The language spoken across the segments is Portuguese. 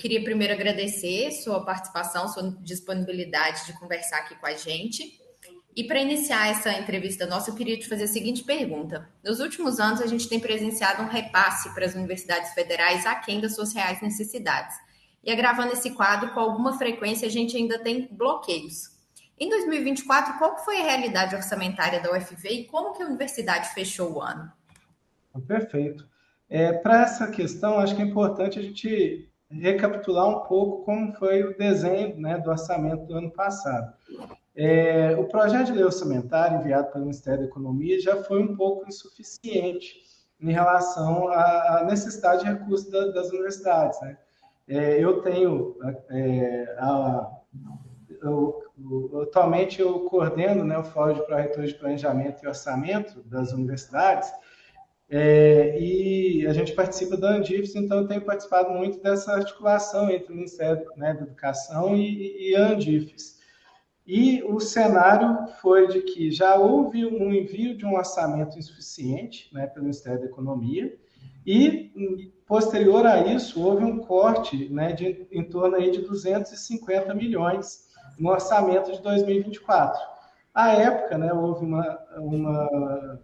queria primeiro agradecer sua participação, sua disponibilidade de conversar aqui com a gente. E para iniciar essa entrevista nossa, eu queria te fazer a seguinte pergunta. Nos últimos anos, a gente tem presenciado um repasse para as universidades federais aquém das suas reais necessidades. E agravando esse quadro, com alguma frequência, a gente ainda tem bloqueios. Em 2024, qual foi a realidade orçamentária da UFV e como que a universidade fechou o ano? Perfeito. Para essa questão, acho que é importante a gente recapitular um pouco como foi o desenho, né, do orçamento do ano passado. O projeto de lei orçamentária enviado pelo Ministério da Economia já foi um pouco insuficiente em relação à necessidade de recursos das universidades, né? Atualmente eu coordeno, né, o Fórum de Pró-Reitores de Planejamento e Orçamento das universidades, e a gente participa da Andifes, então eu tenho participado muito dessa articulação entre o Ministério, né, da Educação e a Andifes. E o cenário foi de que já houve um envio de um orçamento insuficiente, né, pelo Ministério da Economia, e, posterior a isso, houve um corte, né, em torno aí de 250 milhões no orçamento de 2024. À época, né, houve uma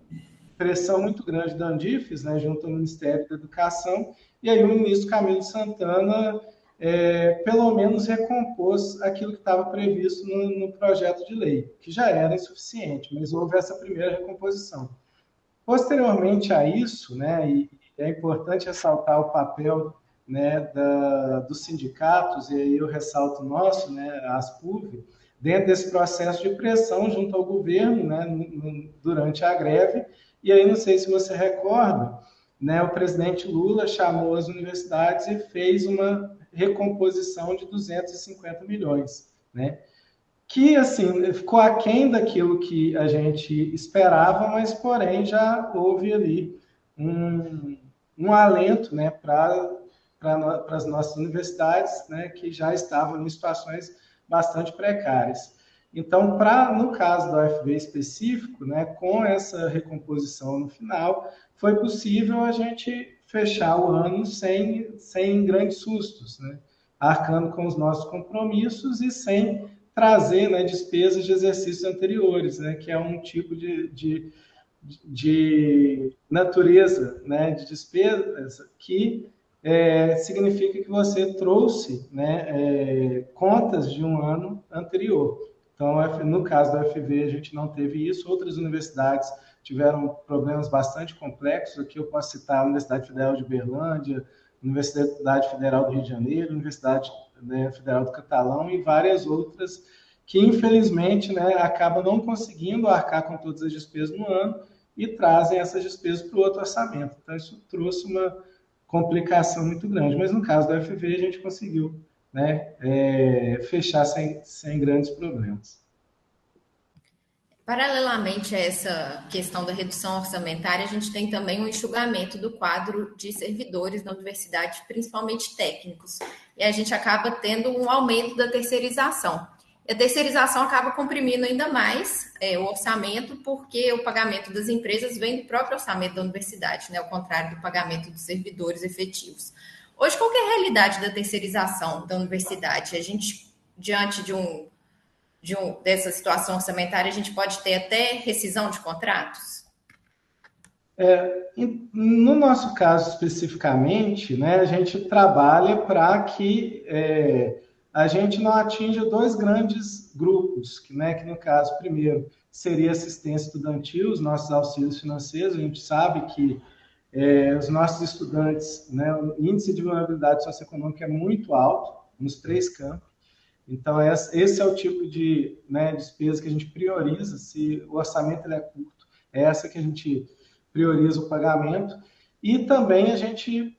pressão muito grande da Andifes, né, junto ao Ministério da Educação, e aí o ministro Camilo Santana pelo menos recompôs aquilo que estava previsto no projeto de lei, que já era insuficiente, mas houve essa primeira recomposição. Posteriormente a isso, né, e é importante ressaltar o papel, né, dos sindicatos, e aí eu ressalto o nosso, né, a Aspuv, dentro desse processo de pressão junto ao governo, né, durante a greve, e aí não sei se você recorda, né, o presidente Lula chamou as universidades e fez uma recomposição de 250 milhões, né? Que, assim, ficou aquém daquilo que a gente esperava, mas, porém, já houve ali um alento, né, para as nossas universidades, né, que já estavam em situações bastante precárias. Então, no caso da UFV específico, né, com essa recomposição no final, foi possível a gente fechar o ano sem grandes sustos, né, arcando com os nossos compromissos e sem trazer, né, despesas de exercícios anteriores, né, que é um tipo de natureza, né, de despesa que significa que você trouxe, né, contas de um ano anterior. Então, no caso da UFV, a gente não teve isso. Outras universidades tiveram problemas bastante complexos. Aqui eu posso citar a Universidade Federal de Berlândia, Universidade Federal do Rio de Janeiro, Universidade, né, Federal do Catalão e várias outras que, infelizmente, né, acabam não conseguindo arcar com todas as despesas no ano e trazem essas despesas para o outro orçamento. Então, isso trouxe uma complicação muito grande. Mas, no caso da UFV, a gente conseguiu, né, fechar sem grandes problemas. Paralelamente a essa questão da redução orçamentária, a gente tem também um enxugamento do quadro de servidores na universidade, principalmente técnicos. E a gente acaba tendo um aumento da terceirização. E a terceirização acaba comprimindo ainda mais o orçamento, porque o pagamento das empresas vem do próprio orçamento da universidade, né? Ao contrário do pagamento dos servidores efetivos. Hoje, qual que é a realidade da terceirização da universidade? A gente, diante dessa situação orçamentária, a gente pode ter até rescisão de contratos? No nosso caso especificamente, né, a gente trabalha para que a gente não atinja dois grandes grupos, que no caso, primeiro, seria assistência estudantil, os nossos auxílios financeiros. A gente sabe que os nossos estudantes, né, o índice de vulnerabilidade socioeconômica é muito alto nos três campos. Então, esse é o tipo de, né, despesa que a gente prioriza. Se o orçamento é curto, é essa que a gente prioriza o pagamento. E também a gente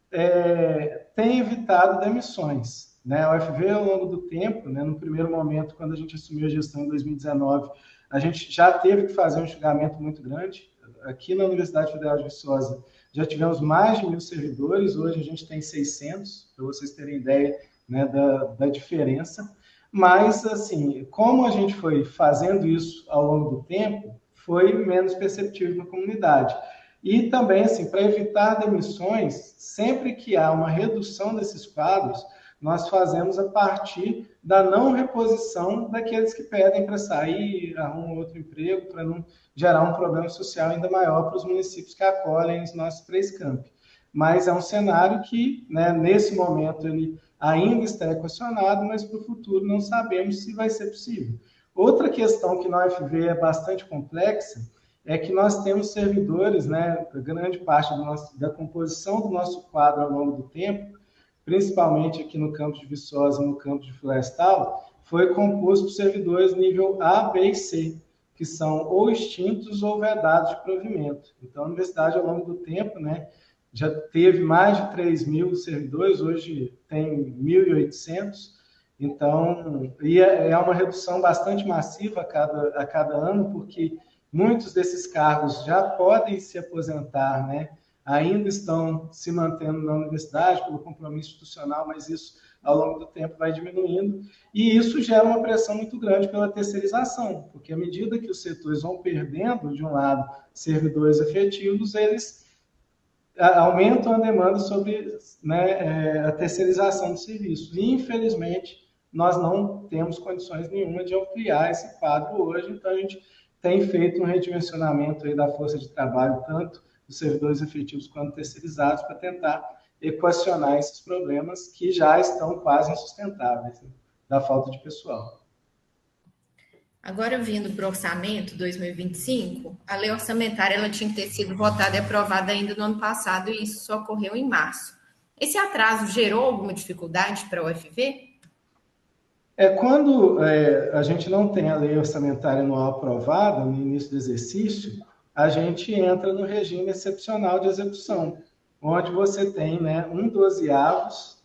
tem evitado demissões, né? A UFV, ao longo do tempo, né, no primeiro momento, quando a gente assumiu a gestão em 2019, a gente já teve que fazer um enxugamento muito grande. Aqui na Universidade Federal de Viçosa, já tivemos mais de 1.000 servidores, hoje a gente tem 600, para vocês terem ideia, né, da diferença. Mas, assim, como a gente foi fazendo isso ao longo do tempo, foi menos perceptível na comunidade. E também, assim, para evitar demissões, sempre que há uma redução desses quadros, nós fazemos a partir da não reposição daqueles que pedem para sair, arrumam outro emprego, para não gerar um problema social ainda maior para os municípios que acolhem os nossos 3 campi. Mas é um cenário que, né, nesse momento, ele ainda está equacionado, mas para o futuro não sabemos se vai ser possível. Outra questão que na UFV é bastante complexa é que nós temos servidores, né, grande parte da composição do nosso quadro ao longo do tempo, principalmente aqui no campus de Viçosa e no campus de Florestal, foi composto por servidores nível A, B e C, que são ou extintos ou vedados de provimento. Então, a universidade, ao longo do tempo, né, já teve mais de 3.000 servidores, hoje tem 1.800, então, e é uma redução bastante massiva a cada ano, porque muitos desses cargos já podem se aposentar, né? Ainda estão se mantendo na universidade pelo compromisso institucional, mas isso, ao longo do tempo, vai diminuindo. E isso gera uma pressão muito grande pela terceirização, porque à medida que os setores vão perdendo, de um lado, servidores efetivos, eles aumentam a demanda sobre, né, a terceirização dos serviços. E, infelizmente, nós não temos condições nenhuma de ampliar esse quadro hoje, então a gente tem feito um redimensionamento aí da força de trabalho, tanto dos servidores efetivos quanto terceirizados, para tentar equacionar esses problemas que já estão quase insustentáveis, né, da falta de pessoal. Agora, vindo para o orçamento 2025, a lei orçamentária ela tinha que ter sido votada e aprovada ainda no ano passado, e isso só ocorreu em março. Esse atraso gerou alguma dificuldade para a UFV? Quando a gente não tem a lei orçamentária anual aprovada no início do exercício, a gente entra no regime excepcional de execução, onde você tem, né, 1/12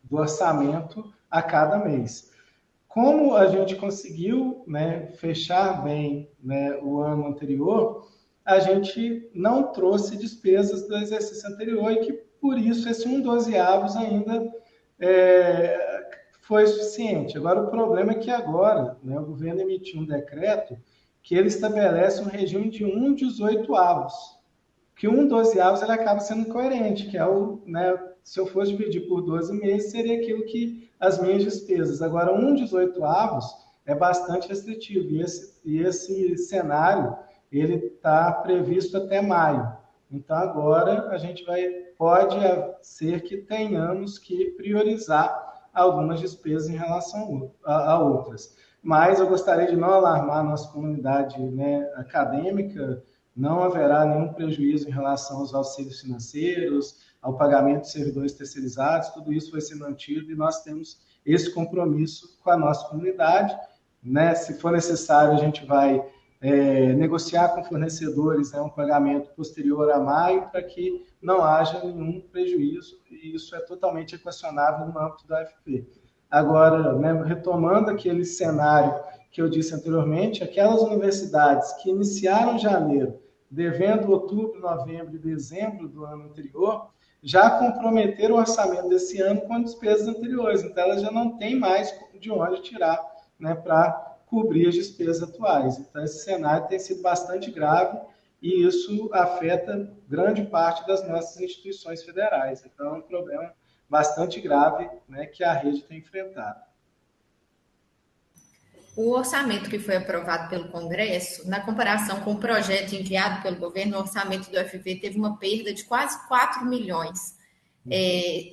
do orçamento a cada mês. Como a gente conseguiu, né, fechar bem, né, o ano anterior, a gente não trouxe despesas do exercício anterior e que, por isso, esse 1/12 ainda foi suficiente. Agora, o problema é que agora, né, o governo emitiu um decreto que ele estabelece um regime de 1/18, que 1/12 ele acaba sendo incoerente, que é o, né, se eu fosse dividir por 12 meses, seria aquilo que as minhas despesas. Agora, 1/18 é bastante restritivo, e esse cenário ele está previsto até maio. Então, agora a gente pode ser que tenhamos que priorizar algumas despesas em relação a outras. Mas eu gostaria de não alarmar a nossa comunidade, né, acadêmica. Não haverá nenhum prejuízo em relação aos auxílios financeiros, ao pagamento de servidores terceirizados, tudo isso vai ser mantido e nós temos esse compromisso com a nossa comunidade, né? Se for necessário, a gente vai negociar com fornecedores, né, um pagamento posterior a maio para que não haja nenhum prejuízo, e isso é totalmente equacionável no âmbito da UFV. Agora, né, retomando aquele cenário que eu disse anteriormente, aquelas universidades que iniciaram em janeiro, devendo outubro, novembro e dezembro do ano anterior, já comprometeram o orçamento desse ano com despesas anteriores, então elas já não têm mais de onde tirar, né, para cobrir as despesas atuais. Então, esse cenário tem sido bastante grave e isso afeta grande parte das nossas instituições federais. Então, é um problema bastante grave, né, que a rede tem enfrentado. O orçamento que foi aprovado pelo Congresso, na comparação com o projeto enviado pelo governo, o orçamento do UFV teve uma perda de quase 4 milhões.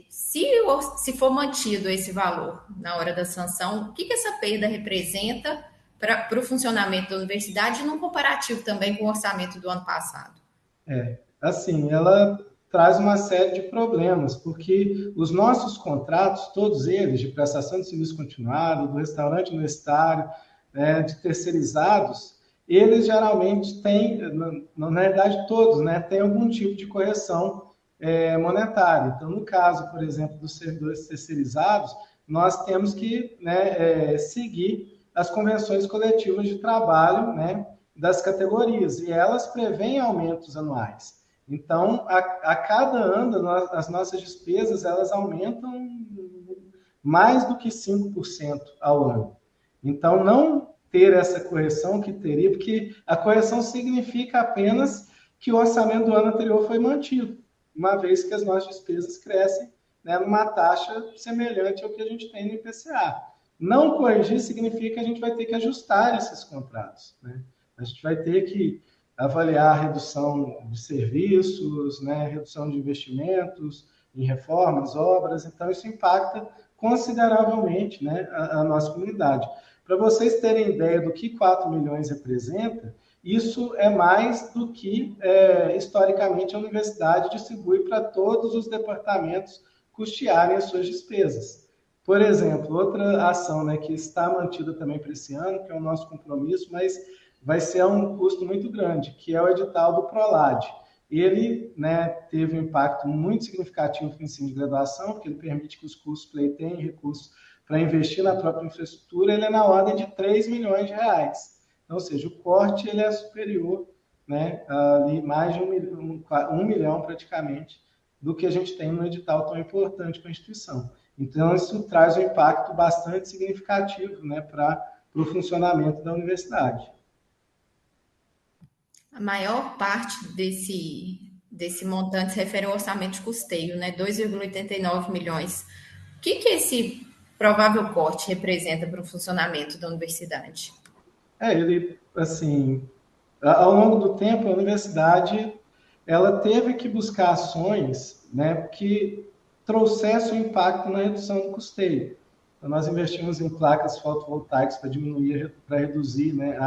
Se for mantido esse valor na hora da sanção, o que essa perda representa para o funcionamento da universidade, num comparativo também com o orçamento do ano passado? Assim, ela traz uma série de problemas, porque os nossos contratos, todos eles, de prestação de serviço continuado, do restaurante universitário, de terceirizados, eles geralmente têm, na verdade todos, né, têm algum tipo de correção monetária. Então, no caso, por exemplo, dos servidores terceirizados, nós temos que, né, seguir as convenções coletivas de trabalho, né, das categorias, e elas prevêem aumentos anuais. Então, a cada ano, as nossas despesas elas aumentam mais do que 5% ao ano. Então, não ter essa correção que teria, porque a correção significa apenas que o orçamento do ano anterior foi mantido, uma vez que as nossas despesas crescem né, numa taxa semelhante ao que a gente tem no IPCA. Não corrigir significa que a gente vai ter que ajustar esses contratos, né? A gente vai ter que avaliar a redução de serviços, né, redução de investimentos em reformas, obras, então isso impacta consideravelmente, né, a nossa comunidade. Para vocês terem ideia do que 4 milhões representa, isso é mais do que, historicamente, a universidade distribui para todos os departamentos custearem as suas despesas. Por exemplo, outra ação, né, que está mantida também para esse ano, que é o nosso compromisso, mas vai ser a um custo muito grande, que é o edital do PROLAD. Ele, né, teve um impacto muito significativo no ensino de graduação, porque ele permite que os cursos pleiteiem recursos para investir na própria infraestrutura, ele é na ordem de 3 milhões de reais. Então, ou seja, o corte ele é superior, né, ali mais de 1 milhão praticamente, do que a gente tem no edital tão importante para a instituição. Então, isso traz um impacto bastante significativo, né, para o funcionamento da universidade. A maior parte desse montante se refere ao orçamento de custeio, né? 2,89 milhões. O que esse provável corte representa para o funcionamento da universidade? Ele, assim, ao longo do tempo, a universidade ela teve que buscar ações, né, que trouxessem um impacto na redução do custeio. Então, nós investimos em placas fotovoltaicas para diminuir, para reduzir, né,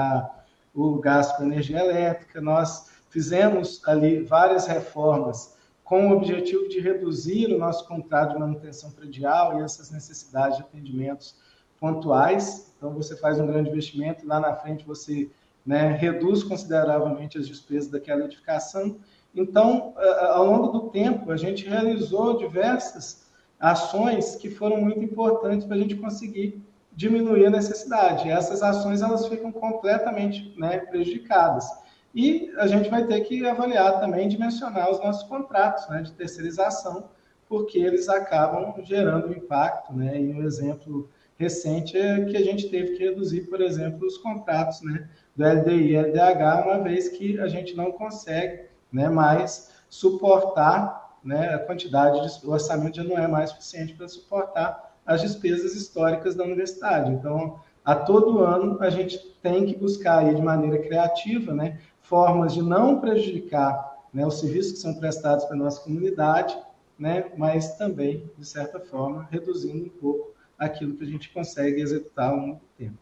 o gasto com energia elétrica. Nós fizemos ali várias reformas com o objetivo de reduzir o nosso contrato de manutenção predial e essas necessidades de atendimentos pontuais. Então, você faz um grande investimento, lá na frente você, né, reduz consideravelmente as despesas daquela edificação. Então, ao longo do tempo, a gente realizou diversas ações que foram muito importantes para a gente conseguir diminuir a necessidade. E essas ações elas ficam completamente, né, prejudicadas. E a gente vai ter que avaliar também, dimensionar os nossos contratos, né, de terceirização, porque eles acabam gerando impacto, né? E um exemplo recente é que a gente teve que reduzir, por exemplo, os contratos, né, do LDI e LDH, uma vez que a gente não consegue, né, mais suportar, né, a quantidade de o orçamento já não é mais suficiente para suportar as despesas históricas da universidade. Então, a todo ano, a gente tem que buscar aí, de maneira criativa, né, formas de não prejudicar, né, os serviços que são prestados para a nossa comunidade, né, mas também, de certa forma, reduzindo um pouco aquilo que a gente consegue executar ao longo do tempo.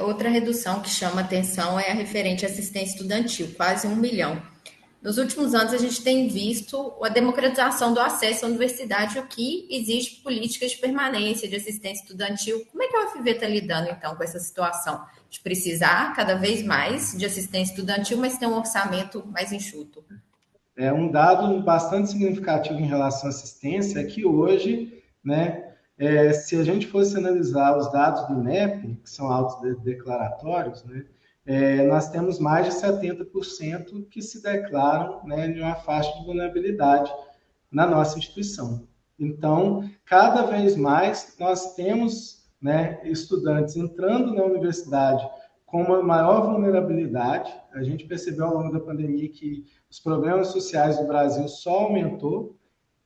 Outra redução que chama atenção é a referente à assistência estudantil, quase 1 milhão. Nos últimos anos, a gente tem visto a democratização do acesso à universidade, o que exige políticas de permanência, de assistência estudantil. Como é que a UFV está lidando, então, com essa situação de precisar cada vez mais de assistência estudantil, mas ter um orçamento mais enxuto? Um dado bastante significativo em relação à assistência é que hoje, né, se a gente fosse analisar os dados do INEP, que são autodeclaratórios, né, nós temos mais de 70% que se declaram, né, de uma faixa de vulnerabilidade na nossa instituição. Então, cada vez mais nós temos, né, estudantes entrando na universidade com uma maior vulnerabilidade. A gente percebeu ao longo da pandemia que os problemas sociais do Brasil só aumentou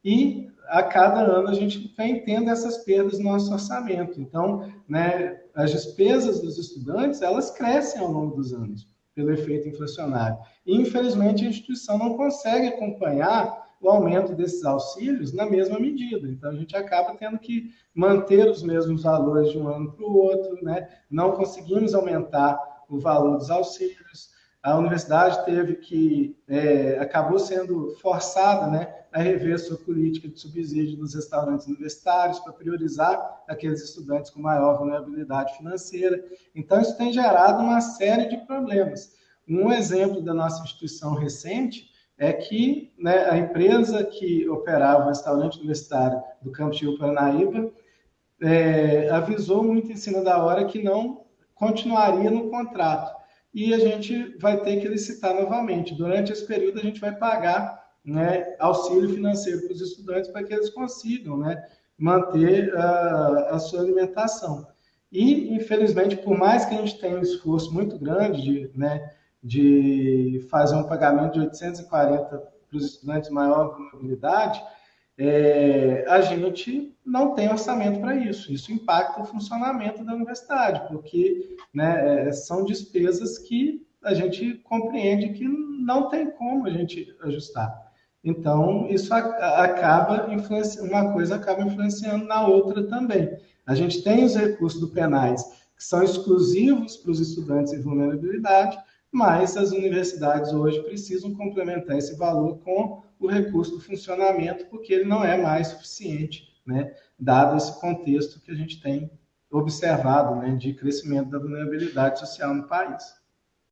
e a cada ano a gente vem tendo essas perdas no nosso orçamento. Então, né, as despesas dos estudantes, elas crescem ao longo dos anos, pelo efeito inflacionário. E, infelizmente, a instituição não consegue acompanhar o aumento desses auxílios na mesma medida. Então, a gente acaba tendo que manter os mesmos valores de um ano para o outro, né? Não conseguimos aumentar o valor dos auxílios. A universidade teve que, acabou sendo forçada, né, a rever sua política de subsídio dos restaurantes universitários para priorizar aqueles estudantes com maior vulnerabilidade financeira. Então, isso tem gerado uma série de problemas. Um exemplo da nossa instituição recente é que, né, a empresa que operava o restaurante universitário do Campus Rio Paranaíba avisou muito em cima da hora que não continuaria no contrato. E a gente vai ter que licitar novamente. Durante esse período, a gente vai pagar, né, auxílio financeiro para os estudantes para que eles consigam, né, manter a sua alimentação. E, infelizmente, por mais que a gente tenha um esforço muito grande de fazer um pagamento de 840 para os estudantes de maior vulnerabilidade, a gente não tem orçamento para isso. Isso impacta o funcionamento da universidade, porque, né, são despesas que a gente compreende que não tem como a gente ajustar. Então, isso acaba influenciando, uma coisa acaba influenciando na outra também. A gente tem os recursos do penais, que são exclusivos para os estudantes em vulnerabilidade, mas as universidades hoje precisam complementar esse valor com o recurso do funcionamento, porque ele não é mais suficiente, né, dado esse contexto que a gente tem observado, né, de crescimento da vulnerabilidade social no país.